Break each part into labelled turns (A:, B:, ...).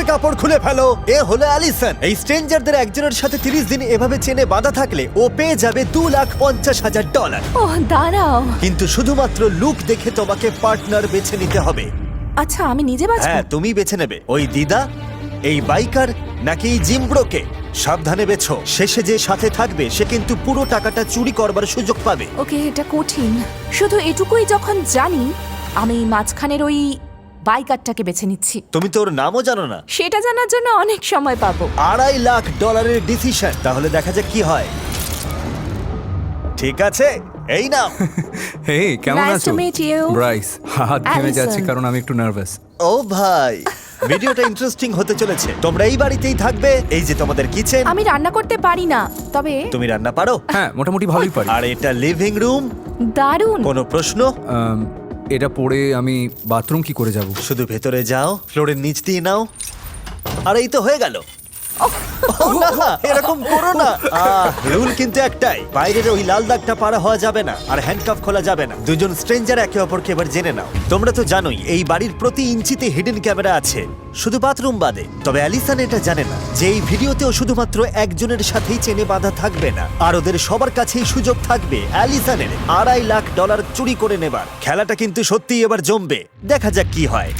A: কাপড় খুলে ফেলো। এ হলো অ্যালিসন। এই স্ট্রেঞ্জারদের একজনের সাথে 30 দিন এভাবে চেনে বাঁধা থাকলে ও পেয়ে যাবে $2,50,000।
B: ওহ দাঁড়াও।
A: কিন্তু শুধুমাত্র লুক দেখে তোমাকে পার্টনার বেছে নিতে হবে।
B: আচ্ছা আমি নিজে বাঁচবো?
A: হ্যাঁ, তুমি বেছে নেবে ওই দিদা, এই বাইকার, নাকি এই জিম ব্রোকে। সাবধানে বেছো। শেষে যে সাথে থাকবে সে কিন্তু পুরো টাকাটা চুরি করবার সুযোগ পাবে।
B: ওকে, এটা কঠিন। শুধু এটুকুই যখন জানি, আমি মাঝখানের ওই বাইকারটাকে বেছে নিচ্ছি।
A: তুমি তোর নামও জানো না।
B: সেটা জানার জন্য অনেক সময় পাবো।
A: $2.5 লাখ ডিসিশন। তাহলে দেখা যাক কি হয়। ঠিক আছে, এই নাও।
C: হেই, কেমন
B: Nice
C: আছো?
B: to meet you.
C: ব্রাইস, হাত ঘেমে
B: Allison.
C: যাচ্ছে কারণ আমি একটু নার্ভাস।
A: ও ভাই, ভিডিওটা ইন্টারেস্টিং হতে চলেছে। তোমরা এই বাড়িতেই থাকবে। এই যে তোমাদের কিচেন।
B: আমি রান্না করতে পারি না, তবে
A: তুমি রান্না পারো?
C: হ্যাঁ, মোটামুটি ভালোই পারি।
A: আর এটা লিভিং রুম।
B: দারুণ।
A: কোনো প্রশ্ন?
C: এটা পরে আমি বাথরুম কি করে যাব?
A: শুধু ভেতরে যাও, ফ্লোরের নিচ দিয়ে নাও, আর এই তো হয়ে গেল। না, এরকম করো না। রুল কিন্তু একটাই, বাইরের ওই লাল দাগটা পারা হওয়া যাবে না, আর হ্যান্ডকাফ খোলা যাবে না। দুজন স্ট্রেঞ্জার একে অপরকে এবার জেনে নাও। তোমরা তো জানোই এই বাড়ির প্রতি ইঞ্চিতে হিডেন ক্যামেরা আছে, শুধু বাথরুম বাদে। তবে অ্যালিসন এটা জানে না যে এই ভিডিওতেও শুধুমাত্র একজনের সাথেই চেনে বাঁধা থাকবে না, আর ওদের সবার কাছেই সুযোগ থাকবে অ্যালিসনের $2.5 লাখ চুরি করে নেবার। খেলাটা কিন্তু সত্যিই এবার জমবে। দেখা যাক কি হয়।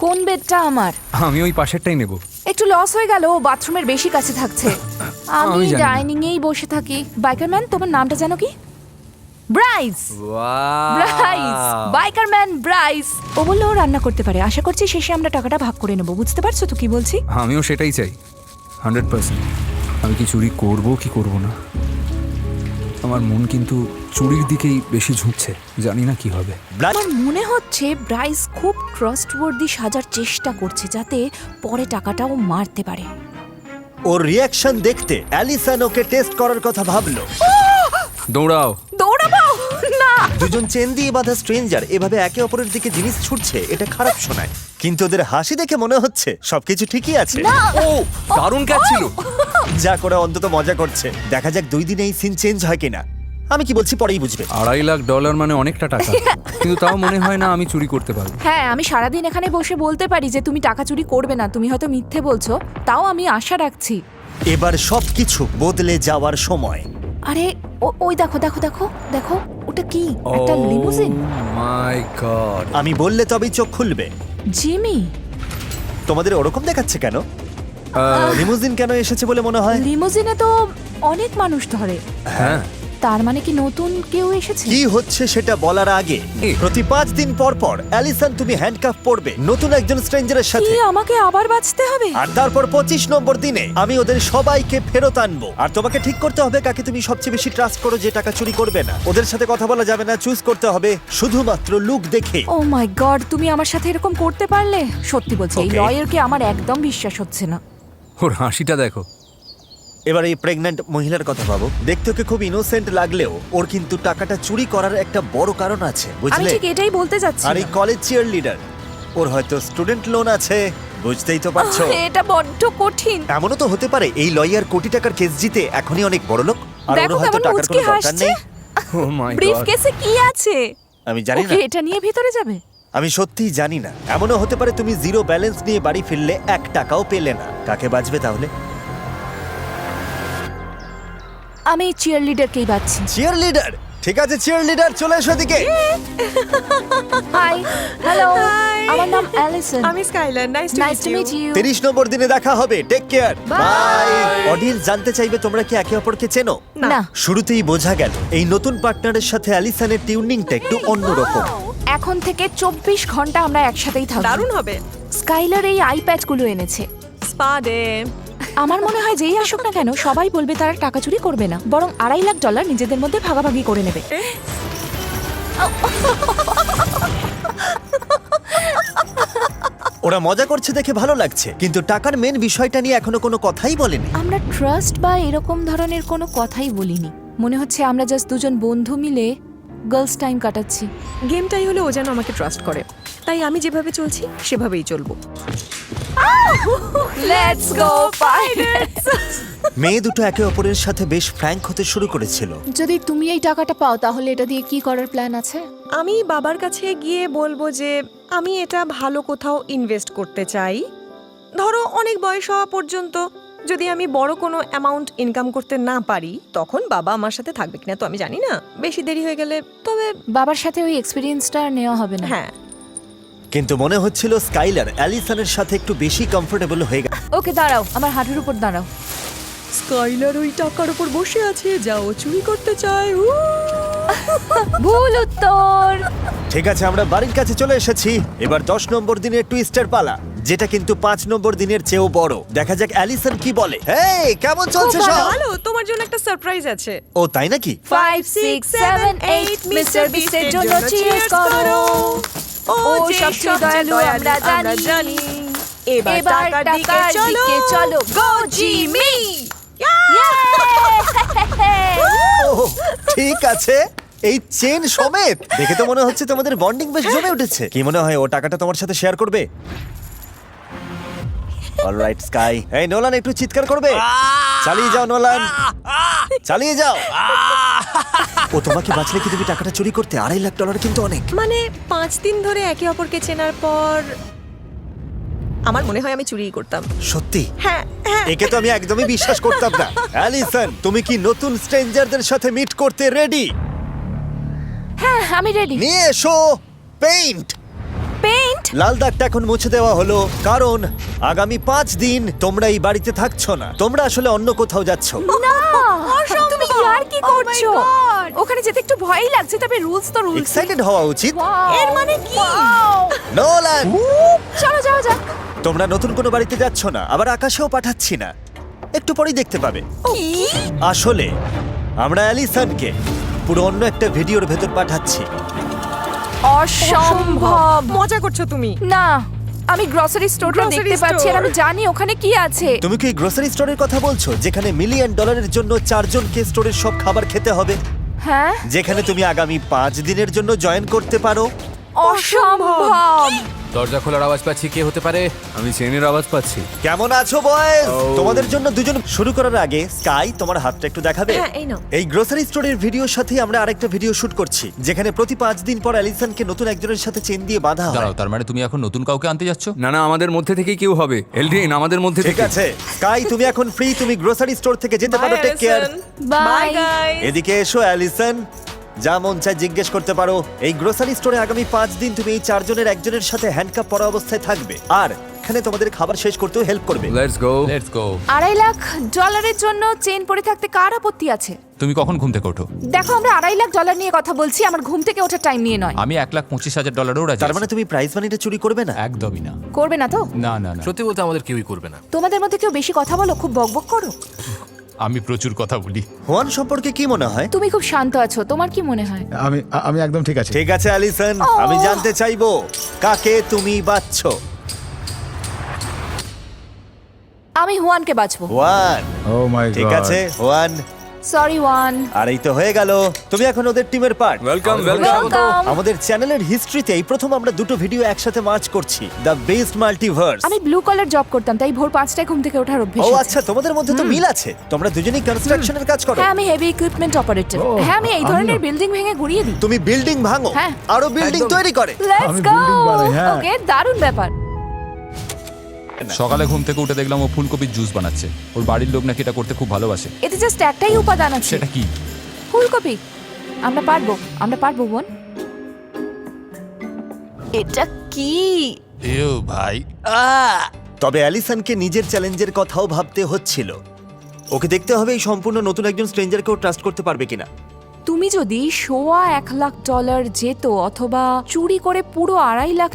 B: কোন বেডটা আমার?
C: আমি ওই পাশেরটাই নেব।
B: একটু লস হয়ে গেল, ও বাথরুমের বেশি কাছে থাকছে। আমি
C: আমি জানি না।
B: ডাইনিং এই বসে থাকি। বাইকারম্যান, তোমার নামটা জানো কি? ব্রাইস। Bryce, Bikerman Bryce. ও বললো ও রান্না করতে পারে। আশা করছি শেষে আমরা টাকাটা ভাগ করে নেবো। বুঝতে পারছো তো কি বলছি?
C: আমিও সেটাই চাই, 100%। আমি কি চুরি করব কি করব না, আমার মন কিন্তু চুরির দিকেই বেশি ঝুঁকছে। জানি না কি হবে।
B: আমার মনে হচ্ছে ব্রাইস খুব ট্রাস্টওয়ার্দি সাজার চেষ্টা করছে, যাতে পরে টাকাটাও মারতে পারে।
A: ওর রিয়াকশন দেখতে অ্যালিসন ওকে টেস্ট করার কথা ভাবলো।
C: দৌড়াও।
B: দৌড়াবো না।
A: দুজন চেন দিয়ে বাঁধা স্ট্রেঞ্জার এভাবে একে অপরের দিকে জিনিস ছুটছে, এটা খারাপ শোনায়। কিন্তু ওদের হাসি দেখে মনে হচ্ছে সবকিছু ঠিকই আছে।
C: ও, দারুণ ক্যাচ ছিল।
A: যা করে অন্তত মজা করছে। দেখা যাক 2 দিনে এই সিন চেঞ্জ হয় কিনা। আমি কি বলছি পরেই বুঝবে।
C: $2.5 লাখ মানে অনেকটা টাকা, কিন্তু তাও মনে হয় না আমি চুরি করতে পারবো।
B: হ্যাঁ, আমি সারাদিন এখানে বসে বলতে পারি যে তুমি টাকা চুরি করবে না। তুমি হয়তো মিথ্যে বলছো, তাও আমি আশা রাখছি।
A: এবার সবকিছু বদলে যাওয়ার সময়।
B: আরে ওই দেখো দেখো দেখো দেখো, ওটা কি? একটা লিমুজিন।
C: মাই গড।
A: আমি বললে তবেই চোখ খুলবে।
B: জিমি।
A: তোমাদের ওরকম দেখাচ্ছে কেন? লিমুজিন কেন এসেছে বলে মনে হয়?
B: লিমুজিনে তো অনেক মানুষ ধরে।
C: হ্যাঁ,
B: তার মানে কি নতুন কেউ এসেছে?
A: কি হচ্ছে সেটা বলার আগে প্রতি 5 দিন পর পর অ্যালিসন তুমি হ্যান্ডকাফ পরবে নতুন একজন স্ট্রেঞ্জারের সাথে।
B: কি আমাকে আবার বাঁচতে হবে?
A: আর তারপর 25 নম্বর দিনে আমি ওদের সবাইকে ফেরত আনবো। আর তোমাকে ঠিক করতে হবে কাকে তুমি সবচেয়ে বেশি ট্রাস্ট করো, যে টাকা চুরি করবে না। ওদের সাথে কথা বলা যাবে না, চুজ করতে হবে শুধুমাত্র লুক দেখে।
B: ও মাই গড, তুমি আমার সাথে এরকম করতে পারলে? সত্যি বলছি, এই
A: Okay.
B: লয়ারকে আমার একদম বিশ্বাস হচ্ছে না।
C: ওর হাসিটা দেখো।
A: এবার এই প্রেগন্যান্ট মহিলার কথা ভাবো। দেখতে ওকে খুব ইনোসেন্ট লাগলেও ওর কিন্তু টাকাটা চুরি করার একটা বড় কারণ আছে,
B: আমি
A: বুঝলে?
B: ঠিক এটাই বলতে যাচ্ছি।
A: আর এই কলেজ চিয়ার লিডার, ওর হয়তো স্টুডেন্ট লোন আছে, বুঝতেই তো পারছো।
B: এটা বড্ড কঠিন।
A: এমনও তো হতে পারে এই লয়ার কোটি টাকার কেস জিতে এখনই অনেক বড় লোক, আর ওর
B: দেখো
A: হয়তো
B: কেমন
A: টাকার
B: মুচকি
A: কোনো দরকার
B: হাসছে।
A: নেই।
C: ও মাই
B: ব্রিফ
C: গড।
B: কেসে কি আছে?
A: আমি জানি না,
B: ওকে, এটা নিয়ে ভিতরে যাবে?
A: আমি সত্যিই জানি না। এমনও হতে পারে তুমি জিরো ব্যালেন্স নিয়ে বাড়ি ফিরলে 1 টাকাও পেলে না। কাকে বাঁচবে তাহলে?
B: আমি চিয়ার লিডারকেই বাঁচছি।
A: Cheer leader? ঠিক আছে, চিয়ার লিডার চলে এসো এদিকে।
B: হাই, হ্যালো, আমার নাম অ্যালিসন।
D: আমি Skyler, nice
B: nice to
D: to
B: meet
D: meet you.
B: You.
A: 30 number দিনে দেখা হবে। Take care, by. অডিয়েন্স জানতে চাইবে তোমরা কি একে অপরকে চেনো?
B: না,
A: শুরুতেই বোঝা গেল এই নতুন পার্টনারের সাথে অ্যালিসনের টিউনিংটা একটু অন্যরকম।
B: এখন থেকে 24 ঘন্টা আমরা একসাথেই থাকব।
D: দারুণ হবে।
B: স্কাইলার এই আইপ্যাড গুলো এনেছে।
D: Spa day.
B: আমার মনে হয় যেই আসুক না কেন সবাই বলবে তারা টাকা চুরি করবে না, বরং $2.5 লাখ নিজেদের মধ্যে ভাগাভাগি করে নেবে।
A: ওরা মজা করছে দেখে ভালো লাগছে, কিন্তু টাকার মেন বিষয়টা নিয়ে এখনো কোনো কথাই বলেনি।
B: আমরা ট্রাস্ট বা এরকম ধরনের কোনো কথাই বলিনি। মনে হচ্ছে আমরা জাস্ট দুজন বন্ধু মিলে গার্লস টাইম কাটাচ্ছি।
D: গেমটাই হলো ও যেন আমাকে ট্রাস্ট করে, তাই আমি যেভাবে চলছি সেভাবেই চলবো।
B: Let's go pirates.
A: মেয়ে দুটো একে অপরের সাথে বেশ ফ্র্যাঙ্ক হতে শুরু করেছিল।
B: যদি তুমি এই টাকাটা পাও তাহলে এটা দিয়ে কি করার প্ল্যান আছে?
D: আমি বাবার কাছে গিয়ে বলবো যে আমি এটা ভালো কোথাও ইনভেস্ট করতে চাই। ধরো অনেক বয়স হওয়া পর্যন্ত যদি আমি বড় কোনো অ্যামাউন্ট ইনকাম করতে না পারি, তখন বাবা আমার সাথে থাকবে কিনা তো আমি জানি না। বেশি দেরি হয়ে গেলে তবে
B: বাবার সাথে ওই এক্সপেরিয়েন্সটা নেওয়া হবে না।
D: হ্যাঁ।
A: কিন্তু মনে হচ্ছিল স্কাইলার অ্যালিসনের সাথে একটু বেশি কমফোর্টেবল হয়ে গেছে।
B: ওকে দাঁড়াও, আমার হাঁটুর উপর দাঁড়াও।
D: স্কাইলার ওই টাকার উপর বসে আছে, যাও চুরি করতে চায়।
B: ভুল উত্তর।
A: ঠিক আছে, আমরা বাড়ির কাছে চলে এসেছি। এবার 10 নম্বর দিনের টুইস্টার পালা, যেটা কিন্তু 5 নম্বর দিনের চেয়েও বড়। দেখা যাক অ্যালিসন কি বলে। হেই, কেমন চলছে
B: খুব
A: সব?
D: ভালো, তোমার জন্য একটা সারপ্রাইজ আছে।
A: ও তাই নাকি?
B: 5 6 7 8 মিস্টার বিস্টের জন্য চিয়ার্স করো।
D: ও
B: সবচেয়ে দয়ালু আমরা জানি।
D: এবার টাকার দিকে চলো, গো জিমি।
A: ওহ, ঠিক আছে। এই চেন সমেত দেখে তো মনে হচ্ছে তোমাদের বন্ডিং বেশ জমে উঠেছে। কি মনে হয় ও টাকাটা তোমার সাথে শেয়ার করবে? Alright sky. এই নোলান, একটু চিৎকার করবে? চালিয়ে যাও নোলান, চালিয়ে যাও। ও তোমাকে বাঁচলে কি তুমি টাকাটা চুরি করতে? $2.5 লাখ কিন্তু অনেক।
D: মানে 5 দিন ধরে একে অপরকে চেনার পর আমার মনে হয় আমি চুরিই করতাম।
A: সত্যি?
D: হ্যাঁ হ্যাঁ।
A: একে তো আমি একদমই বিশ্বাস করতাম না। অ্যালিসন, তুমি কি নতুন স্ট্রেঞ্জারদের সাথে মিট করতে রেডি?
B: হ্যাঁ, আমি রেডি।
A: নিয়ে এসো পেইন্ট।
B: পেইন্ট?
A: লাল দাগটা এখন মুছে দেওয়া হলো, কারণ আগামী 5 দিন তোমরা এই বাড়িতে থাকছো না। তোমরা আসলে অন্য কোথাও যাচ্ছ।
B: না, তুমি আর কি করছো? ওখানে যেতে একটু ভয়ই লাগছে, তবে রুলস তো রুলস।
A: এক্সাইটেড হওয়া উচিত।
D: এর মানে কি?
A: নোলান,
B: চলো যাও যাক।
A: তোমরা নতুন কোনো বাড়িতে যাচ্ছ না, আবার আকাশেও পাঠাচ্ছি না। একটু পরেই দেখতে পাবে।
D: কি?
A: আসলে আমরা অ্যালিসনকে পুরো অন্য একটা ভিডিওর ভেতর পাঠাচ্ছি।
B: অসম্ভব।
D: মজা করছো তুমি?
B: না, আমি গ্রসারি স্টোরটা
D: Grocery
B: দেখতে পাচ্ছি আর
D: store।
B: আমি জানি ওখানে কি আছে।
A: তুমি কি গ্রোসারি স্টোরের কথা বলছো, যেখানে $1 মিলিয়ন জন্য 4 জনকে স্টোরের সব খাবার খেতে হবে?
B: হ্যাঁ,
A: যেখানে তুমি আগামী 5 দিনের জন্য জয়েন করতে পারো।
B: অসম্ভব।
E: দরজা খোলার আওয়াজ পাচ্ছি, কে হতে পারে?
C: আমি চেনের আওয়াজ পাচ্ছি।
A: কেমন আছো বয়েজ? তোমাদের জন্য দুজন শুরু করার আগে স্কাই, তোমার হাতটা একটু দেখাবে?
D: হ্যাঁ, এই নাও।
A: এই গ্রোসারি স্টোরের ভিডিওর সাথে আমরা আরেকটা ভিডিও শুট করছি, যেখানে প্রতি 5 দিন পর অ্যালিসনকে নতুন একজনের সাথে চেন দিয়ে বাঁধা হয়।
E: দাঁড়াও, তার মানে তুমি এখন নতুন কাউকে আনতে যাচ্ছ?
C: না না, আমাদের মধ্যে থেকেই কেউ হবে। এলডিন, আমাদের মধ্যে
A: ঠিক
C: থেকে।
A: আছে স্কাই, তুমি এখন ফ্রি। তুমি গ্রোসারি স্টোর থেকে যেতে পারো। Take care.
B: Bye.
D: Bye guys.
A: এদিকে এসো অ্যালিসন, যা মন চায় জিজ্ঞেস করতে পারো। এই গ্রোসারি স্টোরে আগামী 5 দিন তুমি এই 4 জনের একজনের সাথে হ্যান্ডকাপ পরা অবস্থায় থাকবে, আর এখানে তোমাদের খাবার শেষ করতেও হেল্প করবে।
C: Let's go.
E: Let's go.
B: $2.5 lakh জন্য চেন পরে থাকতে কার আপত্তি আছে?
E: তুমি কখন ঘুম থেকে ওঠো?
B: দেখো, আমরা $2.5 লাখ নিয়ে কথা বলছি, আমার ঘুম থেকে ওঠার টাইম নিয়ে নয়।
E: আমি $1,25,000 রাজি।
A: তার মানে তুমি প্রাইজ মানিটা চুরি করবে না?
E: একদমই না।
B: করবে না তো?
E: না না না,
F: সত্যি বলতে আমাদের কেউই করবে না।
B: তোমাদের মধ্যে কেউ বেশি কথা বলো, খুব বকবক করো।
E: আমি প্রচুর কথা বলি।
A: হুয়ান সম্পর্কে কি মনে হয়?
B: তুমি খুব শান্ত আছো, তোমার কি মনে হয়?
G: আমি একদম ঠিক আছে।
A: ঠিক আছে অ্যালিসন, আমি জানতে চাইবো কাকে তুমি বাছছো?
B: আমি হুয়ানকে বাঁচবো।
A: ওয়ান।
G: ও মাই গড।
A: ঠিক আছে ওয়ান।
B: Sorry one.
A: আর এই তো হয়ে গেল, তুমি এখন ওদের টিমের পার্ট।
C: Welcome
B: welcome.
A: আমাদের চ্যানেলের হিস্ট্রিতে এই প্রথম আমরা দুটো ভিডিও একসাথে মার্চ করছি, দ্য বেস্ট মাল্টিভার্স।
B: আমি ব্লু কলার জব করতাম, তাই ভোর 5টায় ঘুম থেকে ওঠার অভ্যেস
A: ও
B: আছে।
A: আচ্ছা, তোমাদের মধ্যে তো মিল আছে, তোমরা দুজনেই কনস্ট্রাকশনের কাজ করো।
B: হ্যাঁ, আমি হেভি ইকুইপমেন্ট অপারেটর। হ্যাঁ, আমি এই ধরনের বিল্ডিং ভেঙে ঘুরিয়ে দিই।
A: তুমি বিল্ডিং ভাঙো,
B: হ্যাঁ।
A: আরো বিল্ডিং তৈরি করে।
B: লেটস
G: আমি
B: গো।
G: building বানাই, হ্যাঁ।
B: ওকে, দারুণ ব্যাপার।
E: সকালে ঘুম থেকে উঠে দেখলাম ও ফুলকপির জুস বানাচ্ছে। ওর বাড়ির লোক নাকি এটা করতে খুব ভালোবাসে।
B: এতে জাস্ট একটাই উপাদান আছে,
E: সেটা কি?
B: ফুলকপি। আমরা পারবো বোন। এটা কি?
F: এও ভাই,
A: তবে অ্যালিসনকে নিজের চ্যালেঞ্জের কথাও ভাবতে হচ্ছিল। ওকে দেখতে হবে এই সম্পূর্ণ নতুন একজন স্ট্রেঞ্জারকেও ট্রাস্ট করতে পারবে কিনা।
B: তুমি যদি $1.25 লাখ যেত অথবা চুরি করে পুরো $2.5 লাখ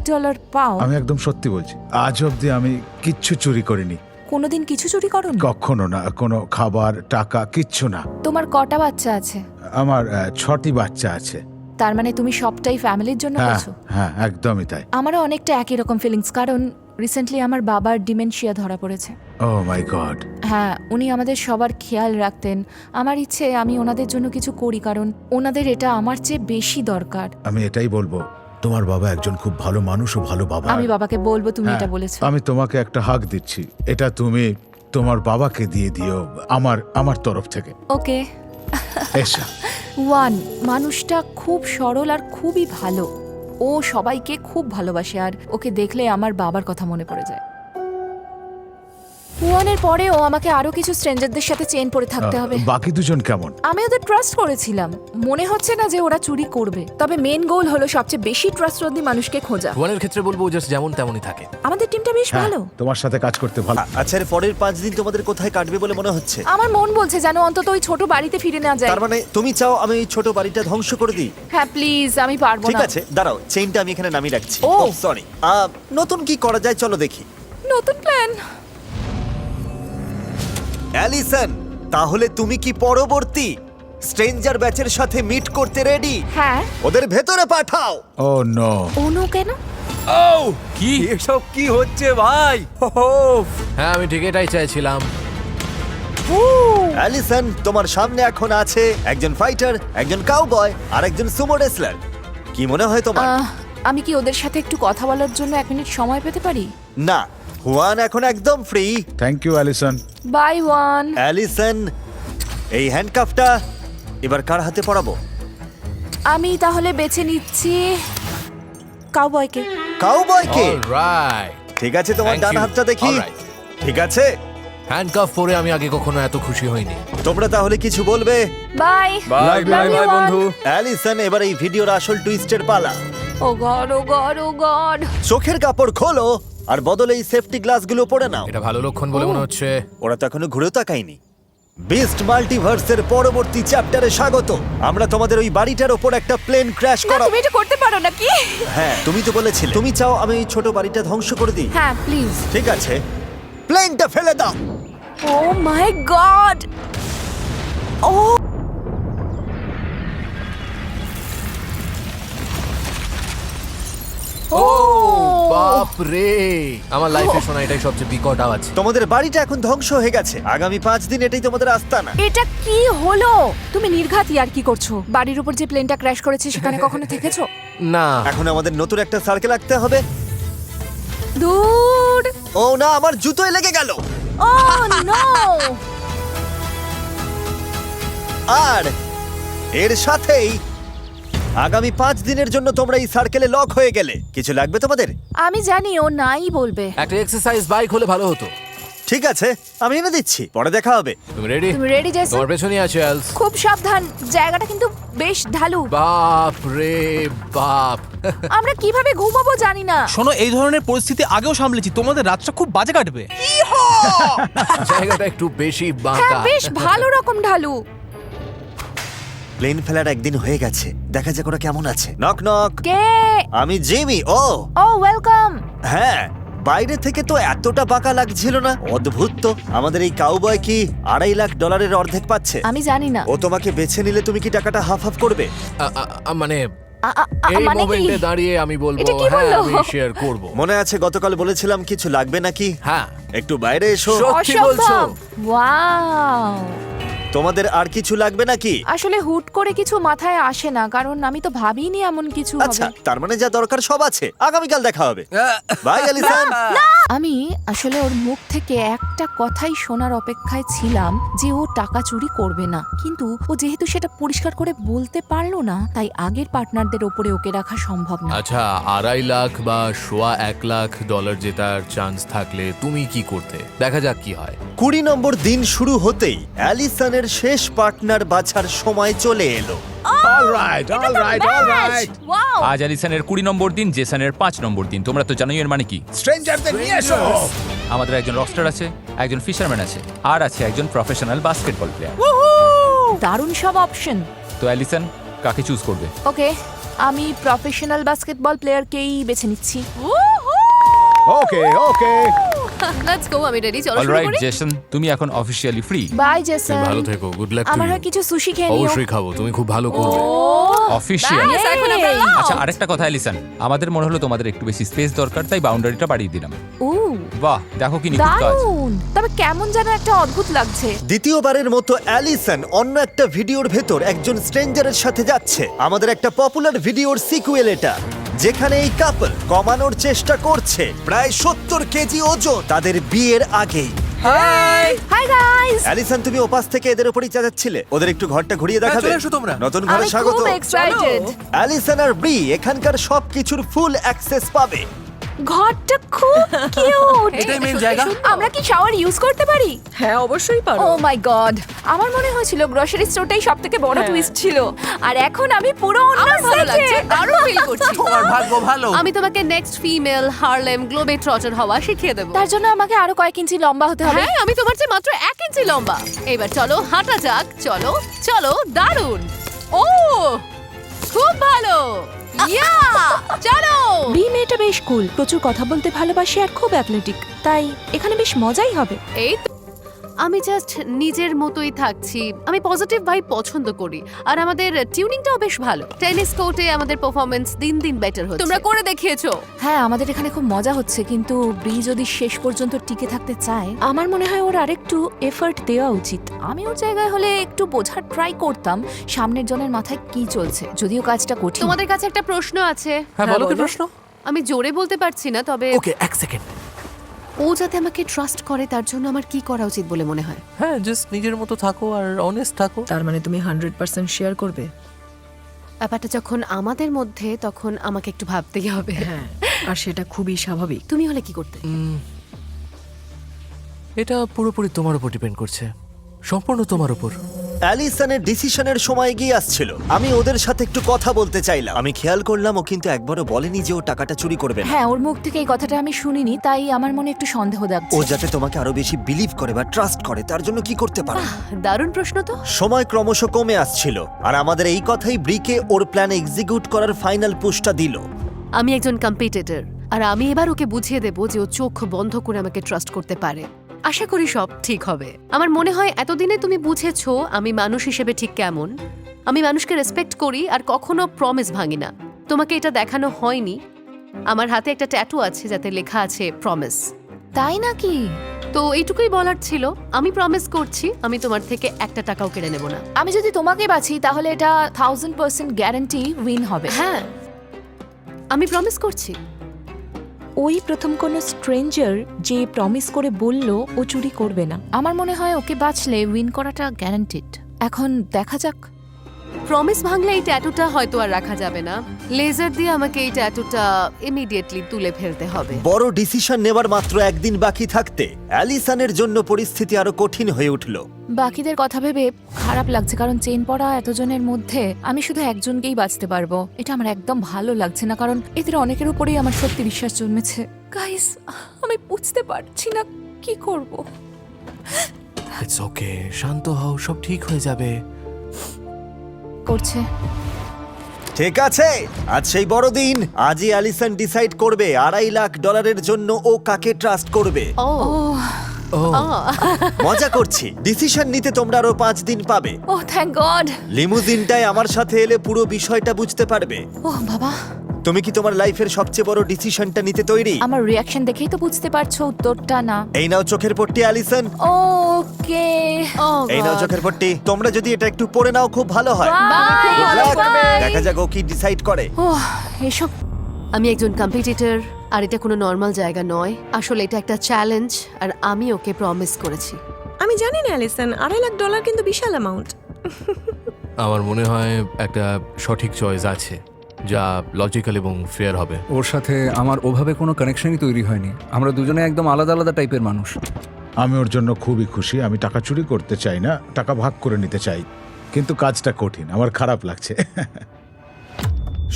B: পাও,
G: আমি একদম সত্যি বলছি, আজ অবধি আমি কিচ্ছু চুরি করিনি।
B: কোনোদিন কিছু চুরি করোনি?
G: কখনো না, কোনো খাবার টাকা কিচ্ছু না।
B: তোমার কটা বাচ্চা আছে?
G: আমার 6টি বাচ্চা আছে।
B: তার মানে তুমি সবটাই ফ্যামিলির জন্য
G: হ্যাঁ
B: করছো?
G: হ্যাঁ, একদমই তাই।
B: আমারও অনেকটা একই রকম ফিলিংস, কারণ রিসেন্টলি আমার বাবার ডিমেনশিয়া ধরা পড়েছে।
G: ও মাই গড।
B: হ্যাঁ, উনি আমাদের সবার খেয়াল রাখতেন। আমার ইচ্ছে আমি ওনাদের জন্য কিছু করি, কারণ ওনাদের এটা আমার চেয়ে বেশি দরকার।
G: আমি এটাই বলবো, তোমার বাবা একজন খুব ভালো মানুষ ও ভালো বাবা।
B: আমি বাবাকে বলবো তুমি
G: হ্যাঁ,
B: এটা বলেছো।
G: আমি তোমাকে একটা হাগ দিচ্ছি, এটা তুমি তোমার বাবাকে দিয়ে দিও আমার তরফ থেকে।
B: ওকে।
G: এসা।
B: ওয়ান, মানুষটা খুব সরল আর খুবই ভালো। ও সবাইকে খুব ভালোবাসে আর ওকে দেখলে আমার বাবার কথা মনে পড়ে যায়। ওয়ানের পরে ও আমাকে আরো কিছু স্ট্রেঞ্জারদের সাথে চেন পড়ে থাকতে হবে।
G: বাকি দুজন কেমন?
B: আমি ওদের ট্রাস্ট করেছিলাম, মনে হচ্ছে না যে ওরা চুরি করবে। তবে মেন গোল হলো সবচেয়ে বেশি ট্রাস্টওয়ার্দি মানুষকে খোঁজা।
F: ওয়ানের ক্ষেত্রে বলবো জাস্ট যেমন তেমনই থাকে।
B: আমাদের টিমটা বেশ
G: হ্যাঁ,
B: ভালো।
G: তোমার সাথে কাজ করতে ভালো।
A: আচ্ছা, এর পরের 5 দিন তোমাদের কোথায় কাটবে বলে মনে হচ্ছে?
B: আমার মন বলছে যেন অন্তত ওই ছোট বাড়িতে ফিরে না যায়।
A: তার মানে তুমি চাও আমি এই ছোট বাড়িটা ধ্বংস করে দিই?
B: হ্যাঁ প্লিজ, আমি পারবো
A: ঠিক
B: না।
A: আছে, দাঁড়াও, চেইনটা আমি এখানে নামিয়ে রাখছি।
B: ও।
A: সরি। নতুন কি করা যায় চলো দেখি।
B: নতুন প্ল্যান।
A: অ্যালিসন, তাহলে তুমি কি পরবর্তী স্ট্রেঞ্জার ব্যাচের সাথে মিট করতে রেডি?
B: হ্যাঁ।
A: ওদের ভেতরে পাঠাও।
G: ও নো।
B: অনু কেন?
E: কি
C: এসব কি হচ্ছে ভাই?
F: হ্যাঁ, আমি ঠিক এটাই চাইছিলাম।
A: অ্যালিসন, তোমার সামনে এখন আছে একজন ফাইটার, একজন কাউবয় আর একজন সুমো রেসলার। কি মনে হয় তোমার?
B: আমি কি ওদের সাথে একটু কথা বলার জন্য 1 মিনিট সময় পেতে পারি?
A: না, হুয়ান এখন একদম free.
G: Thank you Allison.
B: Bye Juan.
A: Allison, এই হ্যান্ডকাফটা এবার কার হাতে পরাবো?
B: আমি তাহলে বেছে নিচ্ছি কাউবয়কে।
A: কাউবয়কে?
F: অলরাইট।
A: ঠিক আছে, তোমার
F: Thank
A: ডান
F: you.
A: হাতটা দেখি।
F: Alright.
A: ঠিক আছে,
F: হ্যান্ডকাফ পরে আমি আগে কখনো এত খুশি হইনি।
A: তোমরা তাহলে কিছু বলবে?
B: বাই।
C: বাই বাই বাই বন্ধু।
A: অ্যালিসন, এবার এই ভিডিওর আসল টুইস্টের পালা।
B: ও গড, ও গড, ও গড।
A: চোখের কাপড় খোলো আর বদলে এই সেফটি গ্লাসগুলো পরে নাও।
F: এটা ভালো লক্ষণ বলে মনে হচ্ছে।
A: ওরা তো এখনো ঘুরেও তাকায়নি। বিস্ট মাল্টিভার্সের পরবর্তী চ্যাপ্টারে স্বাগত। আমরা তোমাদের ওই বাড়িটার ওপর একটা প্লেন ক্র্যাশ
B: না,
A: করাবো।
B: তুমি এটা করতে পারো নাকি?
A: হ্যাঁ, তুমি তো বলেছিলে তুমি চাও আমি এই ছোট বাড়িটা ধ্বংস করে দিই।
B: হ্যাঁ প্লিজ।
A: ঠিক আছে, প্লেনটা ফেলে দাও।
B: ও মাই গড। ও
F: ও বাপ রে, আমার লাইফে শোনা এটাই সবচেয়ে বিকট আওয়াজ।
A: তোমাদের বাড়িটা এখন ধ্বংস হয়ে গেছে। আগামী 5 দিন এটাই তোমাদের আস্তানা।
B: এটা কি হলো? তুমি নির্ঘাত আর কি করছো? বাড়ির উপর যে প্লেনটা ক্র্যাশ করেছে সেখানে কখনো থেকেছো?
F: না,
A: এখন আমাদের নতুন একটা সার্কেল আঁকতে হবে।
B: দূর।
A: ও না, আমার জুতোয় লেগে গেল।
B: ও নো।
A: আর এর সাথেই আগামী 5 দিনের জন্য তোমরা এই সার্কেলে লক হয়ে গেলে। কিছু লাগবে তোমাদের?
B: আমি জানি ও নাই বলবে।
F: একটা এক্সারসাইজ বাইক হলে ভালো হতো।
A: ঠিক আছে, আমি এনে দিচ্ছি, পরে দেখা হবে।
F: তুমি রেডি?
B: তুমি রেডি জেসন?
F: তোমার পেছনেই আছে এলস।
B: খুব সাবধান, জায়গাটা কিন্তু বেশ ঢালু।
F: বাপ রে বাপ।
B: আমরা কিভাবে ঘুমাবো জানি না।
H: শোনো, এই ধরনের পরিস্থিতি আগেও সামলেছি, তোমাদের রাতটা খুব বাজে কাটবে।
F: জায়গাটা একটু বেশি
B: হ্যাঁ,
F: বাঁকা।
B: বেশ ভালো রকম ঢালু।
A: প্লেন ফেলার একদিন হয়ে গেছে, দেখা যাক ওরা কেমন আছে। Knock knock.
B: কে?
A: আমি জিমি। ও
B: ও ওয়েলকাম।
A: হ্যাঁ, বাইরে থেকে তো এতটা বাঁকা লাগছিল না। অদ্ভুত তো, আমাদের এই কাউবয় কি $2.5 লাখ অর্ধেক পাচ্ছে?
B: আমি জানি না।
A: ও তোমাকে বেছে নিলে তুমি কি টাকাটা হাফ হাফ করবে?
F: মানে
B: আ-
F: এই
B: মানে কি?
F: মোমেন্টে দাঁড়িয়ে আমি বলবো
B: এটা কি
F: হ্যাঁ,
B: বললো?
F: আমি শেয়ার করব।
A: মনে আছে গতকাল বলেছিলাম কিছু লাগবে নাকি?
F: হ্যাঁ,
A: একটু বাইরে এসো।
F: সত্যি বলছো?
B: অসম্ভব। ওয়াও।
A: তোমাদের আর কিছু লাগবে নাকি?
B: আসলে হুট করে কিছু মাথায় আসে না, কারণ আমি তো ভাবিনি এমন কিছু
A: আচ্ছা,
B: হবে।
A: তার মানে যা দরকার সব আছে। আগামীকাল দেখা হবে। Bye Allison.
B: আমি আসলে ওর মুখ থেকে একটা কথাই শোনার অপেক্ষায় ছিলাম যে ও টাকা চুরি করবে না, কিন্তু ও যেহেতু সেটা পরিষ্কার করে বলতে পারলো না, তাই আগের পার্টনারদের ওপরে ওকে রাখা সম্ভব না।
F: আচ্ছা, $2.5 লাখ বা $1 লাখ জেতার চান্স থাকলে তুমি কি করতে? দেখা যাক কি হয়।
A: 20 নম্বর দিন শুরু হতেই অ্যালিসনের শেষ পার্টনার বাছার সময় চলে এলো।
G: Alright alright alright.
B: ওয়াও।
E: আজ অ্যালিসনের 20 নম্বর দিন, জেসনের 5 নম্বর দিন। তোমরা তো জানোই এর মানে কি।
G: স্ট্রেঞ্জারদের নিয়ে এসো।
E: আমাদের একজন রকস্টার আছে, একজন ফিশারম্যান আছে, আর আছে একজন প্রফেশনাল বাস্কেটবল প্লেয়ার।
B: দারুণ সব অপশন।
E: তো অ্যালিসন কাকে চুজ করবে?
B: ওকে, আমি প্রফেশনাল বাস্কেটবল প্লেয়ারকেই বেছে নিচ্ছি।
G: ওকে ওকে।
B: লেটস গো, আমি রেডি, চলো শুরু
E: অলরাইট
B: করি।
E: জেসন, তুমি এখন অফিশিয়ালি ফ্রি।
B: By Jason.
F: তুমি ভালো থেকো, গুড লাক টু
B: আমার
F: ইউ।
B: হয় কিছু সুশি খেয়ে নিও।
F: অবশ্যই খাবো, তুমি খুব ভালো করবে।
E: অফিশিয়াল।
B: ব্যাস, এখন আমরা locked।
E: আচ্ছা, আরেকটা কথা অ্যালিসন, আমাদের মনে হলো তোমাদের একটু বেশি স্পেস দরকার, তাই বাউন্ডারিটা বাড়িয়ে দিলাম।
B: ও
E: বাহ, দেখো কি নিখুঁত কাজ।
B: দারুণ। তবে কেমন যেন একটা অদ্ভুত লাগছে।
A: দ্বিতীয়বারের মতো অ্যালিসন অন্য একটা ভিডিওর ভেতর একজন স্ট্রেঞ্জারের সাথে যাচ্ছে। আমাদের একটা পপুলার ভিডিওর সিকুয়েল এটা, যেখানে এই কাপল কমানোর চেষ্টা করছে প্রায় 70 কেজি ওজন তাদের বিয়ের আগেই।
B: হাই গাইস,
A: অ্যালিসন, তুমি ওপাশ থেকে এদের উপরই চেঁচাচ্ছিলে। ওদের একটু ঘরটা ঘুরিয়ে দেখাবে?
F: চলে এসো তোমরা।
A: নতুন ঘরে
B: আমি
A: স্বাগত।
B: খুব এক্সাইটেড।
A: অ্যালিসন আর ব্রি এখানকার সবকিছুর ফুল অ্যাক্সেস পাবে।
B: ঘরটা খুব কিউট।
F: এটাই মেইন জায়গা।
B: আমরা কি শাওয়ার ইউজ করতে পারি?
D: হ্যাঁ অবশ্যই পারো।
B: ও মাই গড, আমার মনে হয়েছিল গ্রসারি স্টোরটাই সবথেকে বড়
D: হ্যাঁ।
B: টুইস্ট ছিল, আর এখন আমি পুরো অন্য
I: ভালো লাগছে,
B: সেটে।
I: দারুণ ফিল করছি।
F: তোমার ভাগ্য ভালো।
I: আমি তোমাকে নেক্সট ফিমেল হারলেম গ্লোবে ট্রটার হওয়া শিখিয়ে দেবো।
B: তার জন্য আমাকে আরো কয়েক ইঞ্চি লম্বা হতে হবে।
I: হ্যাঁ, আমি তোমার চেয়ে মাত্র 1 ইঞ্চি লম্বা। এবার চলো হাঁটা যাক। চলো চলো, দারুণ। ও খুব ভালো। ইয়া চলো।
B: বি মেয়েটা বেশ কুল, প্রচুর কথা বলতে ভালোবাসে আর খুব অ্যাথলেটিক, তাই এখানে বেশ মজাই হবে।
I: এই তো, আমি জাস্ট নিজের মতোই থাকছি। আমি পজিটিভ ভাইব পছন্দ করি, আর আমাদের টিউনিংটাও বেশ ভালো। টেনিস কোর্টে আমাদের পারফরম্যান্স দিন দিন বেটার হচ্ছে। তোমরা করে দেখিয়েছো।
B: হ্যাঁ, আমাদের এখানে খুব মজা হচ্ছে, কিন্তু ব্রি যদি শেষ পর্যন্ত টিকে থাকতে চায়, আমার মনে হয় ওর আরেকটু এফর্ট দেওয়া উচিত। আমি ওর জায়গায় হলে একটু বোঝার ট্রাই করতাম সামনের জনের মাথায় কি চলছে, যদিও কাজটা কঠিন।
I: তোমাদের কাছে একটা প্রশ্ন আছে।
F: হ্যাঁ, বলো কি প্রশ্ন?
I: আমি জোরে বলতে পারছি না, তবে
F: ওকে, 1 সেকেন্ড।
I: ও যাতে আমাকে ট্রাস্ট করে, তার জন্য আমার কি করা উচিত বলে মনে হয়?
F: হ্যাঁ, জাস্ট নিজের মতো থাকো আর অনেস্ট থাকো।
D: তার মানে তুমি 100% শেয়ার করবে?
I: ব্যাপারটা যখন আমাদের মধ্যে, তখন আমাকে একটু ভাবতেই হবে।
D: হ্যাঁ, আর সেটা খুবই স্বাভাবিক।
I: তুমি হলে কি করতে?
F: এটা পুরোপুরি তোমার উপর ডিপেন্ড করছে, সম্পূর্ণ তোমার উপর।
A: অ্যালিসনের ডিসিশনের সময় গিয়ে আসছিল। আমি ওদের সাথে একটু কথা বলতে চাইলাম। আমি খেয়াল করলাম ও কিন্তু একবারও বলেনি যে ও টাকাটা চুরি করবে না।
B: হ্যাঁ, ওর মুখ থেকে এই কথাটা আমি শুনিনি, তাই আমার মনে একটু সন্দেহ
A: ও
B: লাগছে।
A: যাতে তোমাকে আরো বেশি বিলিভ করে বা ট্রাস্ট করে, তার জন্য কি করতে পারে?
I: দারুণ প্রশ্ন তো।
A: সময় ক্রমশ কমে আসছিল, আর আমাদের এই কথাই ব্রিকে ওর প্ল্যান এক্সিকিউট করার ফাইনাল পুশটা দিল।
I: আমি একজন কম্পিটিটর, আর আমি এবার ওকে বুঝিয়ে দেবো যে ও চোখ বন্ধ করে আমাকে ট্রাস্ট করতে পারে। আশা করি সব ঠিক হবে। আমার মনে হয় এতদিনে তুমি বুঝেছো আমি মানুষ হিসেবে ঠিক কেমন। আমি মানুষকে রেসপেক্ট করি আর কখনো প্রমিস ভাঙি না। তোমাকে এটা দেখানো হয়নি, আমার হাতে একটা ট্যাটু আছে যাতে লেখা আছে প্রমিস।
B: তাই নাকি?
I: তো এইটুকুই বলার ছিল। আমি প্রমিস করছি আমি তোমার থেকে 1 টাকাও কেড়ে নেব না।
B: আমি যদি তোমাকে বাছি তাহলে এটা 1000% গ্যারান্টি উইন হবে।
I: হ্যাঁ, আমি প্রমিস করছি।
B: ওই প্রথম কোনো স্ট্রেঞ্জার যে প্রমিস করে বলল ও চুরি করবে না, আমার মনে হয় ওকে বাঁচলে উইন করাটা গ্যারান্টিড। এখন দেখা যাক।
I: প্রমিস ভাঙলে এই ট্যাটুটা হয়তো আর রাখা যাবে না। লেজার দিয়ে আমাকে এই ট্যাটুটা ইমিডিয়েটলি তুলে ফেলতে হবে।
A: বড় ডিসিশন নেবার মাত্র একদিন বাকি থাকতে অ্যালিসনের জন্য পরিস্থিতি আরো কঠিন হয়ে উঠল।
B: বাকিদের কথা ভেবে খারাপ লাগছে, কারণ চেন পড়া এতজনের মধ্যে আমি শুধু একজনকেই বাঁচতে পারবো। এটা আমার একদম ভালো লাগছে না, কারণ এদের অনেকের উপরেই আমার সত্যি বিশ্বাস জন্মেছে। গাইস, আমি বুঝতে পারছি না কি করব।
F: ইটস ওকে, শান্ত হও, সব ঠিক হয়ে যাবে।
B: করছে
A: ঠিক আছে, আজ সেই বড় দিন। আজই অ্যালিসন ডিসাইড করবে $2.5 লাখ জন্য ও কাকে ট্রাস্ট করবে।
I: ও
F: ও,
A: মজা করছি। ডিসিশন নিতে তোমরা আরো 5 দিন পাবে।
B: ও থ্যাংক গড।
A: লিমুজিনটায় আমার সাথে এলে পুরো বিষয়টা বুঝতে পারবে।
B: ও বাবা,
A: তুমি কি তোমার লাইফের সবচেয়ে বড় ডিসিশনটা নিতে তৈরি?
B: আমার রিয়াকশন দেখেই তো বুঝতে পারছো উত্তরটা না।
A: এই নাও চোখের পট্টি অ্যালিসন।
B: ওকে,
A: এই নাও চোখের পট্টি। তোমরা যদি এটা একটু পরে নাও খুব ভালো হয়।
B: Bye
A: Good luck.
B: বাই।
A: দেখা যাক ও কি ডিসাইড করে।
B: ও এসব
I: আমি একজন কম্পিটিটর, আর এটা কোনো নর্মাল জায়গা নয়। আসলে এটা একটা চ্যালেঞ্জ, আর আমি ওকে প্রমিস করেছি।
D: আমি জানি না অ্যালিসন, $2.5 লাখ কিন্তু বিশাল অ্যামাউন্ট।
F: আমার মনে হয় একটা সঠিক চয়েস আছে, যা লজিক্যাল এবং ফেয়ার হবে।
C: ওর সাথে আমার ওভাবে কোনো কানেকশনই তৈরি হয়নি। আমরা দুজনে একদম আলাদা আলাদা টাইপের মানুষ।
G: আমি ওর জন্য খুবই খুশি। আমি টাকা চুরি করতে চাই না, টাকা ভাগ করে নিতে চাই, কিন্তু কাজটা কঠিন। আমার খারাপ লাগছে।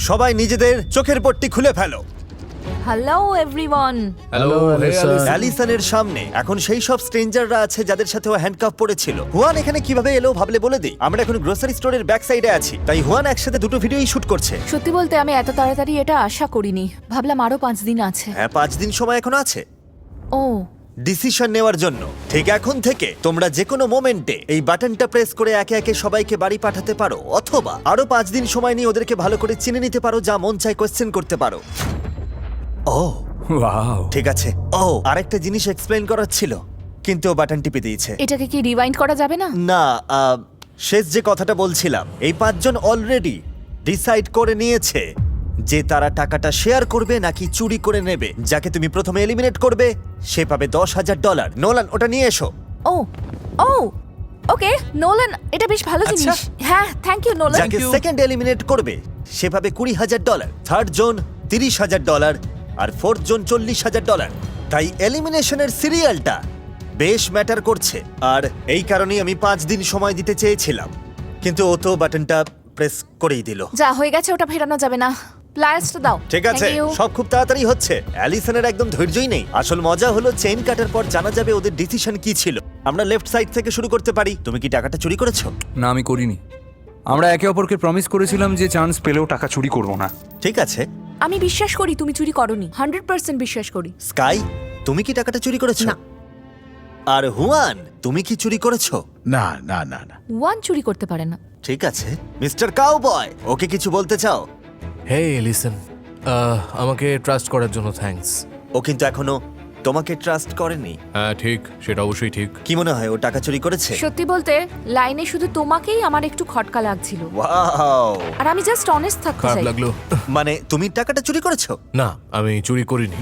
A: সবাই নিজেদের চোখের পট্টি খুলে ফেলো।
B: Hello everyone.
F: হ্যালো
A: অ্যালিসনের সামনে এখন সেই সব স্ট্রেঞ্জাররা আছে যাদের সাথে ও হ্যান্ডকাফ পড়েছিল। হুয়ান এখানে কিভাবে এলো ভাবলে বলে দিই। আমরা এখন গ্রোসারি স্টোরের ব্যাক সাইডে আছি, তাই হুয়ান একসাথে দুটো ভিডিওই শুট করছে।
B: সত্যি বলতে আমি এত তাড়াতাড়ি এটা আশা করিনি, ভাবলাম আরো 5 দিন আছে।
A: হ্যাঁ, 5 দিন সময় এখন আছে
B: ও
A: ডিসিশন নেওয়ার জন্য। ঠিক এখন থেকে তোমরা যে কোনো মোমেন্টে এই বাটনটা প্রেস করে একে একে সবাইকে বাড়ি পাঠাতে পারো, অথবা আরো 5 দিন সময় নিয়ে ওদেরকে ভালো করে চিনে নিতে পারো, যা মন চাই কোয়েশ্চেন করতে পারো। ও
C: ওয়াও,
A: ঠিক আছে। ও আরেকটা জিনিস এক্সপ্লেইন করার ছিল, কিন্তু ও বাটন টিপে দিয়েছে।
B: এটাকে কি রিওয়াইন্ড করা যাবে না?
A: না, শেষ যে কথাটা বলছিলাম, এই 5 জন অলরেডি ডিসাইড করে নিয়েছে যে তারা টাকাটা শেয়ার করবে নাকি চুরি করে নেবে। যাকে তুমি প্রথমে এলিমিনেট করবে সে পাবে $10,000। নোলান, ওটা নিয়ে এসো।
B: ও ও ওকে নোলান, এটা বেশ ভালো
H: আচ্ছা।
B: জিনিস। হ্যাঁ, থ্যাংক ইউ নোলান।
A: যাকে সেকেন্ড এলিমিনেট করবে সে পাবে $20,000, থার্ড জন $30,000 আর ফোর্থ জন $40,000। তাই এলিমিনেশনের সিরিয়ালটা বেশ ম্যাটার করছে। আর এই কারণেই আমি 5 দিন সময় দিতে চেয়েছিলাম, কিন্তু ও তো বাটনটা প্রেস করেই দিল।
B: যা হয়ে গেছে ওটা ফেরানো যাবে না। প্লায়ার্সটা দাও।
A: ঠিক আছে,
B: Thank you.
A: সব খুব তাড়াতাড়ি হচ্ছে। অ্যালিসনের একদম ধৈর্যই নেই। আসল মজা হলো চেইন কাটার পর জানা যাবে ওদের ডিসিশন কি ছিল। আমরা লেফট সাইড থেকে শুরু করতে পারি। তুমি কি টাকাটা চুরি করেছো?
C: না, আমি করিনি। আমরা একে অপরকে প্রমিস করেছিলাম যে চান্স পেলেও টাকা চুরি করব না।
A: ঠিক আছে।
B: আমি বিশ্বাস করি তুমি চুরি করোনি, 100% বিশ্বাস করি।
A: স্কাই, তুমি কি টাকাটা চুরি করেছো?
D: না।
A: আর হুয়ান, তুমি কি চুরি করেছো?
G: না না না না
B: ওয়ান চুরি করতে পারে না।
A: ঠিক আছে। মিস্টার কাউবয়, ওকে কিছু বলতে চাও?
F: হে লিসেন, আমাকে ট্রাস্ট করার জন্য থ্যাঙ্কস।
A: ও কিন্তু এখনো তোমাকে ট্রাস্ট করেনি।
F: হ্যাঁ ঠিক, সেটা অবশ্যই ঠিক।
A: কি মনে হয় ও টাকা চুরি করেছে?
B: সত্যি বলতে লাইনে শুধু তোমাকেই আমার একটু খটকা লাগছিল,
A: ওয়াও!
B: আর আমি জাস্ট অনেস্ট থাকতে
F: খারাপ
B: চাই।
F: লাগলো।
A: মানে তুমি টাকাটা চুরি করেছো?
F: না, আমি চুরি করিনি।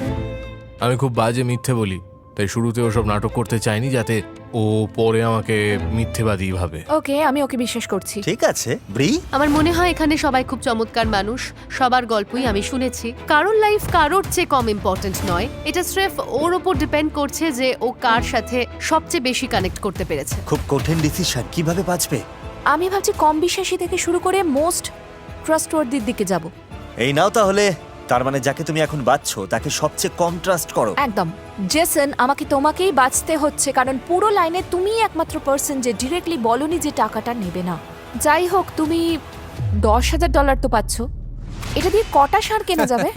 F: আমি খুব বাজে মিথ্যে বলি, তাই শুরুতে ওসব নাটক করতে চাইনি যাতে ও পরে আমাকে মিথ্যেবাদী ভাবে।
B: ওকে, আমি ওকে বিশ্বাস করছি।
A: ঠিক আছে। ব্রি,
I: আমার মনে হয় এখানে সবাই খুব চমৎকার মানুষ, সবার গল্পই আমি শুনেছি। কারোর লাইফ কারোর চেয়ে কম ইম্পর্ট্যান্ট নয়, এটা স্রেফ ওর ওপর ডিপেন্ড করছে যে ও কার সাথে সবচেয়ে বেশি কানেক্ট করতে পেরেছে।
A: খুব কঠিন ডিসিশন। কিভাবে বাঁচবে?
B: আমি ভাবছি কম বিশ্বাসী থেকে শুরু করে মোস্ট ট্রাস্টওয়ার্দির দিকে যাব।
A: এই নাও তাহলে। তার মানে যাকে তুমি এখন বাঁচছো তাকে সবচেয়ে কম ট্রাস্ট করো।
B: একদম। জেসন, আমাকে তোমাকেই বাঁচতে হচ্ছে, কারণ পুরো লাইনে তুমিই একমাত্র পার্সন যে ডিরেক্টলি বলনি যে টাকাটা নেবে না। যাই হোক, তুমি $10,000 তো পাচ্ছ, এটা দিয়ে কটা সার কেনা যাবে?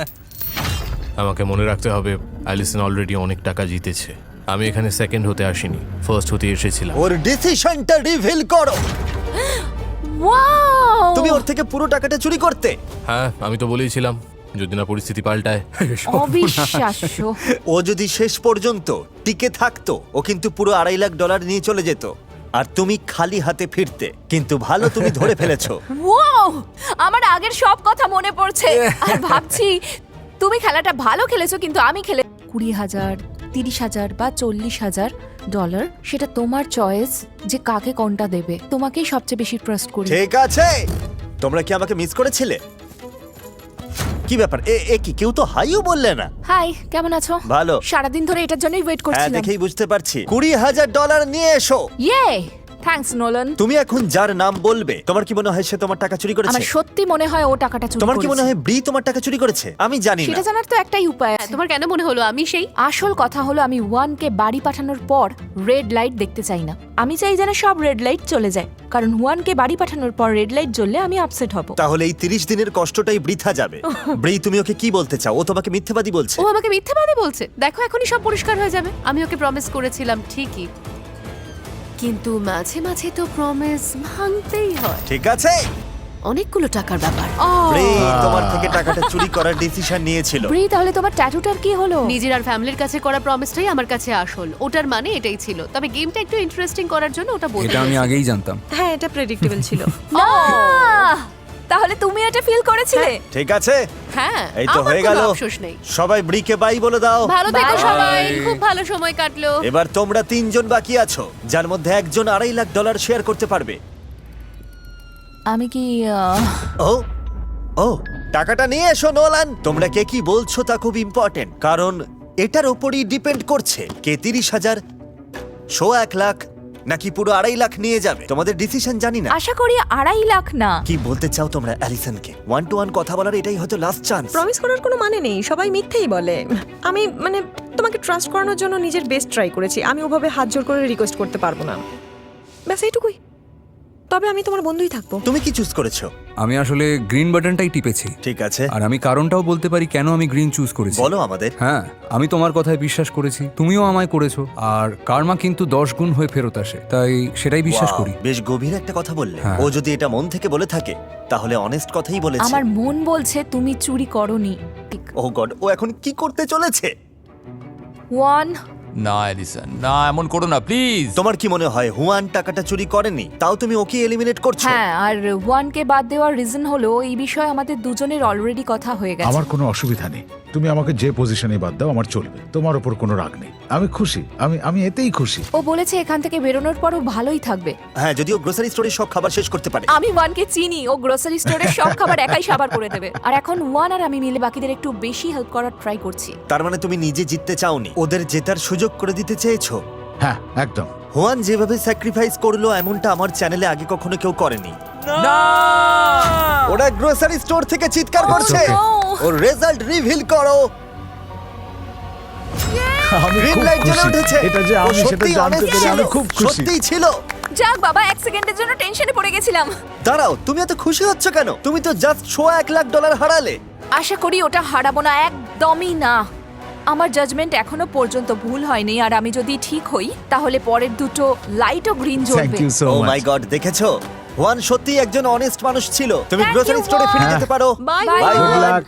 F: আমাকে মনে রাখতে হবে অ্যালিসন অলরেডি অনেক টাকা জিতেছে। আমি এখানে সেকেন্ড হতে আসিনি, ফার্স্ট হতে এসেছিলাম।
A: ওর ডিসিশনটা রিভিল করো।
B: ওয়াও!
A: তুমি ওর থেকে পুরো টাকাটা চুরি করতে।
F: হ্যাঁ, আমি তো বলেইছিলাম যদি না পরিস্থিতি পাল্টায়।
B: অবিশ্বাস্য।
A: ও যদি শেষ পর্যন্ত টিকে থাকতো ও কিন্তু পুরো $2.5 লাখ নিয়ে চলে যেত, আর তুমি খালি হাতে ফিরতে। কিন্তু ভালো তুমি ধরে ফেলেছো।
B: ওয়াও! আমার আগের সব কথা মনে পড়ছে আর ভাবছি তুমি খেলাটা ভালো খেলেছো, কিন্তু আমি খেলে 20,000, 30,000 বা $40,000, সেটা তোমার চয়েস যে কাকে কোনটা দেবে। তোমাকেই সবচেয়ে বেশি ট্রাস্ট করি।
A: ঠিক আছে। তোমরা কি আমাকে মিস করেছিলে? কি ব্যাপার? এ কি কেউ তো হাইও বললে না?
B: হাই, কেমন আছো?
A: ভালো।
B: সারাদিন ধরে এটার জন্যই ওয়েট
A: হ্যাঁ,
B: করছিলাম।
A: দেখেই বুঝতে পারছি। $20,000 নিয়ে এসো।
B: ইয়ে! Thanks Nolan.
A: তুমি এখন যার নাম বলবে, তোমার কি মনে হয় সে তোমার টাকা চুরি করেছে?
B: আমার সত্যি মনে হয় ও টাকাটা চুরি
A: তোমার কি মনে
B: করেছে।
A: হয় ব্রি তোমার টাকা চুরি করেছে? আমি জানি না।
B: সেটা জানার তো একটাই উপায় আছে।
I: তোমার কেন মনে হলো আমি সেই?
B: আসল কথা হলো আমি ওয়ানকে বাড়ি পাঠানোর পর রেড লাইট দেখতে চাই না। আমি চাই যেন সব রেড লাইট চলে যায়, কারণ ওয়ানকে বাড়ি পাঠানোর পর রেড লাইট জ্বললে আমি আপসেট হব।
A: তাহলে এই 30 দিনের কষ্টটাই বৃথা যাবে। ব্রি, তুমি ওকে কি বলতে চাও? ও তোমাকে মিথ্যাবাদী বলছে।
I: ও আমাকে মিথ্যাবাদী বলছে। দেখো, এখনই সব পরিষ্কার হয়ে যাবে। আমি ওকে প্রমিস করেছিলাম ঠিকই, কিন্তু মাঝে মাঝে তো প্রমিস ভাঙতেই হয়।
A: ঠিক আছে।
I: অনেকগুলো টাকার ব্যাপার।
A: ব্রি তোমার থেকে টাকাটা চুরি করার ডিসিশন নিয়েছিল।
B: ব্রি, তাহলে তোমার ট্যাটুটার কি হলো?
I: নিজের আর ফ্যামিলির কাছে করা প্রমিসটাই আমার কাছে আসল। ওটার মানে এটাই ছিল, তবে গেমটা একটু ইন্টারেস্টিং করার জন্য ওটা বলতে
C: এটা আমি আগেই জানতাম।
D: হ্যাঁ, এটা প্রেডিক্টেবল ছিল।
B: আহ! তাহলে তুমি এটা ফিল করেছিলে?
A: ঠিক আছে।
I: হ্যাঁ,
A: এই তো
I: আমার
A: হয়ে
I: কোনো
A: গেল।
I: আফসোস নেই।
A: সবাই ব্রিকে বাই বলে দাও।
I: ভালো থেকো
B: Bye.
I: সবাই, খুব ভালো সময় কাটলো।
A: এবার তোমরা 3 জন বাকি আছো, যার মধ্যে একজন $2.5 লাখ শেয়ার করতে পারবে।
B: আমি কি
A: ও ও টাকাটা নিয়ে এসো নোলান। তোমরা কে কি বলছো তা খুব ইম্পর্টেন্ট, কারণ এটার উপরই ডিপেন্ড করছে কে 30,000, 1 লাখ নাকি পুরো 2.5 লাখ নিয়ে যাবে। তোমাদের ডিসিশন জানি না।
B: আশা করি 2.5 লাখ না।
A: কি বলতে চাও তোমরা অ্যালিসনকে? 1 to 1 কথা বলার এটাই হয়তো লাস্ট চান্স।
D: প্রমিস করার কোনো মানে নেই, সবাই মিথ্যেই বলে। আমি মানে তোমাকে ট্রাস্ট করানোর জন্য নিজের বেস্ট ট্রাই করেছি। আমি ওভাবে হাত জোর করে রিকোয়েস্ট করতে পারবো না। ব্যাস এইটুকুই। তবে আমি তোমার বন্ধুই থাকবো।
A: তুমি কি চুজ করেছো?
C: আমি আসলে গ্রিন বাটনটাই টিপেছি।
A: ঠিক আছে,
C: আর আমি কারণটাও বলতে পারি কেন আমি গ্রিন চুজ করেছি।
A: বলো আমাদের।
C: হ্যাঁ, আমি তোমার কথায় বিশ্বাস করেছি, তুমিও আমায় করেছো। আর কার্মা কিন্তু 10 গুণ হয়ে ফেরত আসে, তাই সেটাই বিশ্বাস
A: Wow,
C: করি।
A: বেশ গভীর একটা কথা বললে।
C: হ্যাঁ।
A: ও যদি এটা মন থেকে বলে থাকে তাহলে অনেস্ট কথাই বলেছে।
B: আমার মন বলছে তুমি চুরি করনি।
A: ও গড, ও এখন কি করতে চলেছে?
E: না এলিসন, না এমন করো না প্লিজ।
A: তোমার কি মনে হয় হুয়ান টাকাটা চুরি করেনি, তাও তুমি ওকে এলিমিনেট করছো?
B: হ্যাঁ, আর ওয়ানকে বাদ দেওয়ার রিজন হলো এই বিষয়ে আমাদের দুজনের অলরেডি কথা হয়ে গেছে।
G: আমার কোনো অসুবিধা নেই, তুমি আমাকে যে পজিশনে বাদ দাও আমার চলবে, তোমার ওপর কোনো রাগ নেই। আমি খুশি, আমি এতেই খুশি।
B: ও বলেছে এখান থেকে বেরোনোর পরও ভালোই থাকবে।
A: হ্যাঁ, যদিও গ্রোসারি স্টোরের সব খাবার শেষ করতে পারে।
B: আমি ওয়ানকে চিনি, ও গ্রোসারি স্টোরের সব খাবার একাই সাবার করে দেবে। আর এখন ওয়ান আর আমি মিলে বাকিদের একটু বেশি হেল্প করার ট্রাই করছি।
A: তার মানে তুমি নিজে জিততে চাওনি, ওদের জেতার সুযোগ করে দিতে চেয়েছো।
G: হ্যাঁ একদম।
A: হুয়ান যেভাবে স্যাক্রিফাইস করলো এমনটা আমার চ্যানেলে আগে কখনো কেউ করেনি।
E: না
A: ওরা গ্রোসারি স্টোর থেকে চিৎকার করছে।
B: no!
A: ওর রেজাল্ট রিভিল করো।
G: আমি
A: গ্রিন
G: খুব
A: লাইট জ্বলে
G: খুশি।
A: উঠেছে।
G: এটা যে
A: ও
G: আমি সেটা
A: সত্যিই
G: জানতে
A: honest
G: পেরে আমি
A: ছিল।
G: খুব খুশি।
A: সত্যিই ছিল।
B: যাক বাবা, এক সেকেন্ডের জন্য টেনশনে পড়ে গেছিলাম।
A: দাঁড়াও, তুমি এত খুশি হচ্ছ কেন? তুমি তো জাস্ট $1,00,000 হারালে।
B: আশা করি ওটা হারাবো না, একদমই না। আমার জাজমেন্ট এখনো পর্যন্ত ভুল হয়নি, আর আমি যদি ঠিক হই তাহলে পরের দুটো লাইটও গ্রিন
G: থ্যাংক
B: জ্বলবে।
G: ইউ সো
A: ও
G: মাচ।
A: মাই গড, দেখেছো? হুয়ান সত্যিই একজন অনেস্ট মানুষ ছিল। তুমি
B: Thank
A: গ্রোসারি
B: you,
A: স্টোরে ফিরে
B: Juan.
A: যেতে পারো।
D: Bye
B: Bye.
A: Bye,
G: Good
A: Juan.
G: luck.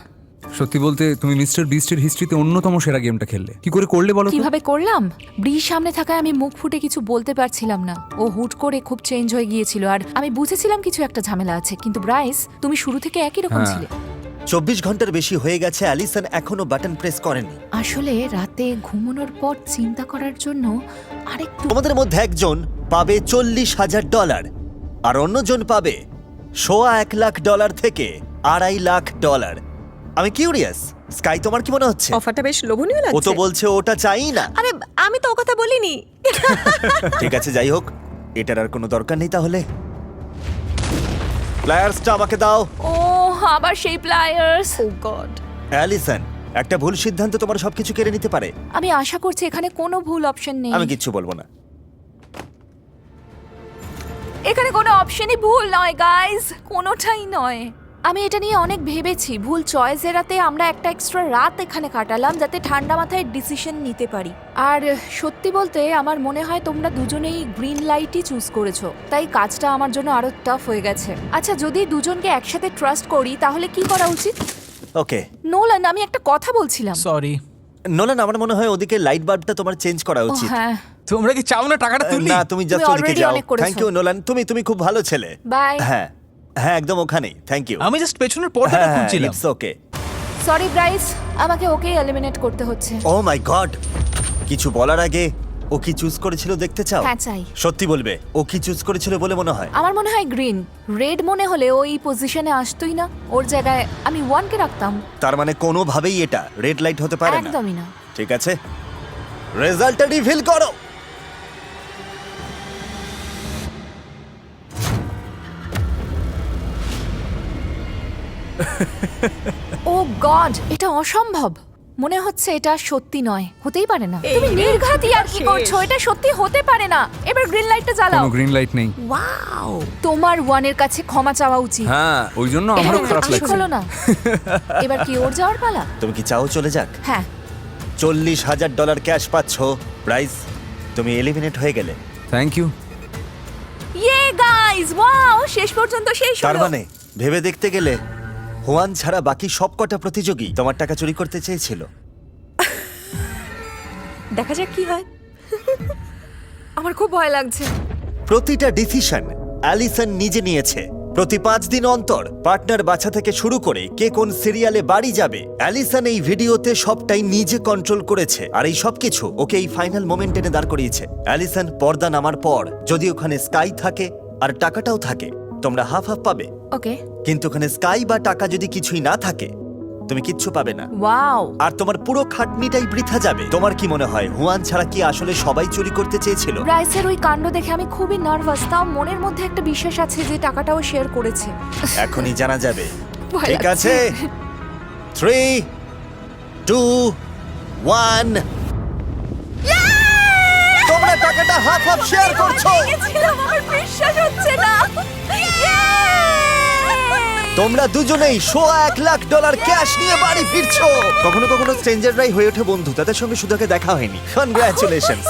C: সত্যি বলতে তুমি মিস্টার বিস্টের হিস্ট্রিতে অন্যতম সেরা গেমটা খেললে। কি করে করলে বলো তো?
B: কিভাবে করলাম? ব্রিজ সামনে থাকায় আমি মুখ ফুটে কিছু বলতে পারছিলাম না। ও হুট করে খুব চেঞ্জ হয়ে গিয়েছিল, আর আমি বুঝেছিলাম কিছু একটা ঝামেলা আছে। কিন্তু ব্রাইস, তুমি শুরু থেকে একই রকম
C: হ্যাঁ।
B: ছিলে।
A: 24 ঘন্টার বেশি হয়ে গেছে, অ্যালিসন এখনো বাটন প্রেস করেনি।
B: আসলে রাতে ঘুমানোর পর চিন্তা করার জন্য আরেকটু।
A: তোমাদের মধ্যে একজন পাবে $40,000 আর অন্যজন পাবে $1,00,000 থেকে $2,50,000। আমি কিউরিয়াস, স্কাই তোমার কি মনে হচ্ছে?
D: অফারটা বেশ লোভনীয়
A: ও তো
D: লাগছে।
A: বলছে ওটা চাই না।
D: আরে আমি তো ও কথা বলিনি।
A: ঠিক আছে, যাই হোক, এটার আর কোনো দরকার নেই তাহলে। প্লেয়ার্সটা আমাকে দাও।
B: ও আবার সেই প্লায়ার্স।
D: ও গড।
A: অ্যালিসন, একটা ভুল সিদ্ধান্ত তোমার সবকিছু কেড়ে নিতে পারে।
B: আমি আশা করছি এখানে কোনো ভুল অপশন নেই।
A: আমি কিচ্ছু বলবো না।
B: এখানে কোনো অপশনই ভুল নয় গাইস, কোনোটাই নয়। আমি এটা নিয়ে অনেক ভেবেছি। ভুল চয়েস এড়াতে আমরা একটা এক্সট্রা রাত এখানে কাটালাম, যাতে ঠান্ডা মাথায় ডিসিশন নিতে পারি। আর সত্যি বলতে আমার মনে হয় তোমরা দুজনেই গ্রিন লাইটই চুজ করেছো, তাই কাজটা আমার জন্য আরো টাফ হয়ে গেছে। আচ্ছা, যদি দুজনকে একসাথে ট্রাস্ট করি তাহলে কি করা উচিত?
A: ওকে
B: নোলান, আমি একটা কথা বলছিলাম।
H: সরি।
A: নোলান, আমার মনে হয় ওদিকে লাইট বাল্বটা তোমার চেঞ্জ করা
B: ও
A: উচিত।
B: হ্যাঁ,
H: তোমরা কি চাও না টাকাটা তুলি?
A: না, তুমি জাস্ট
B: তুমি
A: ওদিকে
B: already
A: যাও।
B: অনেক করেছো।
A: থ্যাংক ইউ নোলান, তুমি খুব ভালো ছেলে।
B: বাই।
A: হ্যাঁ হ্যাঁ, একদম ওখানেই। Thank you.
H: আমি জাস্ট পেছনের পর্দাটা খুঁজছিলাম।
A: It's okay.
B: সরি ব্রাইস, আমাকে ওকে এলিমিনেট করতে হচ্ছে।
A: ও মাই গড, কিছু বলার আগে ও কি চুজ করেছিল দেখতে চাও?
B: হ্যাঁ, চাই।
A: সত্যি বলবে, ও কি চুজ করেছিল বলে মনে হয়?
B: আমার মনে হয় গ্রিন। রেড মনে হলে ওই পজিশনে আসতোই না। ওর জায়গায় আমি ওয়ানকে রাখতাম।
A: তার মানে কোনোভাবেই এটা রেড লাইট হতে পারে না।
B: একদমই না।
A: ঠিক আছে, রেজাল্টটা রিভিল করো।
B: ও গড, এটা অসম্ভব। মনে হচ্ছে এটা সত্যি নয়, হতেই পারে না। তুমি নির্ঘাতই আর কি করছো? এটা সত্যি হতে পারে না। এবার গ্রিন লাইটটা জ্বালাও।
C: কোনো গ্রিন লাইট নেই।
B: ওয়াও, তোমার ওয়ানের কাছে ক্ষমা চাওয়া উচিত।
C: হ্যাঁ, ওই জন্য আমারও
B: হ্যাঁ,
C: খারাপ
B: আসলে
C: লাগছে।
B: হলো না। এবার কি ওর যাওয়ার পালা?
A: তুমি কি চাও চলে যাক?
B: হ্যাঁ।
A: $40,000 ক্যাশ পাচ্ছ। প্রাইস, তুমি এলিমিনেট হয়ে গেলে।
C: Thank you.
B: ইয়ে গাইস, ওয়াও, শেষ পর্যন্ত শেষ
A: তার
B: হলো।
A: মানে ভেবে দেখতে গেলে হুয়ান ছাড়া বাকি সবকটা প্রতিযোগী তোমার টাকা চুরি করতে চেয়েছিল।
D: দেখা যাক কি হয়।
B: আমার খুব ভয় লাগছে।
A: প্রতিটা ডিসিশন অ্যালিসন নিজে নিয়েছে। প্রতি 5 দিন অন্তর পার্টনার বাছা থেকে শুরু করে কে কোন সিরিয়ালে বাড়ি যাবে, অ্যালিসন এই ভিডিওতে সবটাই নিজে কন্ট্রোল করেছে। আর এই সবকিছু ওকে এই ফাইনাল মোমেন্ট এনে দাঁড় করিয়েছে। অ্যালিসন পর্দা নামার পর যদি ওখানে স্কাই থাকে আর টাকাটাও থাকে, তোমরা হাফ হাফ পাবে।
B: ওকে।
A: কিন্তু ওখানে স্কাই বা টাকা যদি কিছুই না থাকে, তুমি কিচ্ছু পাবে না।
B: ওয়াও।
A: আর তোমার পুরো খাটনিটাই বৃথা যাবে। তোমার কি মনে হয় হুয়ান ছাড়া কি আসলে সবাই চুরি করতে চেয়েছিল?
B: ব্রাইসের ওই কাণ্ড দেখে আমি খুবই নার্ভাস। তাও মনের মধ্যে একটা বিশ্বাস আছে যে টাকাটাও শেয়ার করেছে।
A: এখনই জানা যাবে।
B: ভয়
A: ঠিক
B: লাগছে।
A: আছে, 3, 2, 1। তোমরা টাকাটা হাফ হাফ শেয়ার করছো।
B: গেছিলাম, আমার বিশ্বাস হচ্ছে না।
A: তোমরা দুজনেই $1,00,000 ক্যাশ নিয়ে বাড়ি ফিরছো। কখনো কখনো স্ট্রেঞ্জাররাই হয়ে ওঠে বন্ধু, তাদের সঙ্গে সুধাকে দেখা হয়নি। কনগ্রাচুলেশনস।